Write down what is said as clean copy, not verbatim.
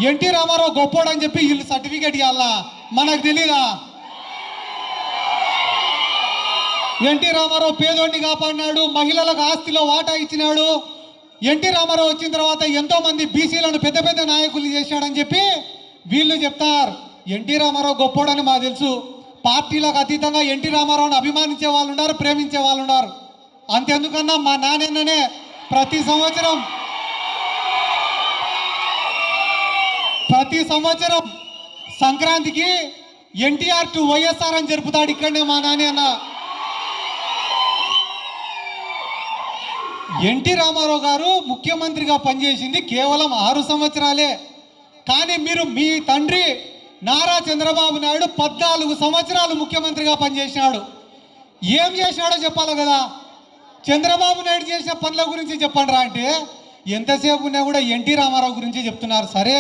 NT Ramarao గొప్పోడు అని చెప్పి వీళ్ళు సర్టిఫికేట్ ఇవ్వాలా? మనకు తెలీదా? ఎన్టీ రామారావు పేదోడిని కాపాడినాడు, మహిళలకు ఆస్తిలో వాటా ఇచ్చినాడు. ఎన్టీ రామారావు వచ్చిన తర్వాత ఎంతో మంది బీసీలను పెద్ద పెద్ద నాయకులు చేశాడని చెప్పి వీళ్ళు చెప్తారు. ఎన్టీ రామారావు గొప్పోడని మాకు తెలుసు. పార్టీలకు అతీతంగా ఎన్టీ రామారావుని అభిమానించే వాళ్ళు ఉన్నారు, ప్రేమించే వాళ్ళు ఉన్నారు. అంతెందుకన్నా మా నాన్ననే ప్రతి సంవత్సరం సంక్రాంతికి ఎన్టీఆర్ టు వైఎస్ఆర్ అని జరుపుతాడు. ఇక్కడనే మా నాన్న. ఎన్టీ రామారావు గారు ముఖ్యమంత్రిగా పనిచేసింది కేవలం 6 సంవత్సరాలే. కానీ మీరు మీ తండ్రి నారా చంద్రబాబు నాయుడు 14 సంవత్సరాలు ముఖ్యమంత్రిగా పనిచేసినాడు. ఏం చేసినాడో చెప్పాలి కదా. చంద్రబాబు నాయుడు చేసిన పనుల గురించి చెప్పండి రా అంటే ఎంతసేపు ఉన్నా కూడా ఎన్టీ రామారావు గురించి చెప్తున్నారు. సరే.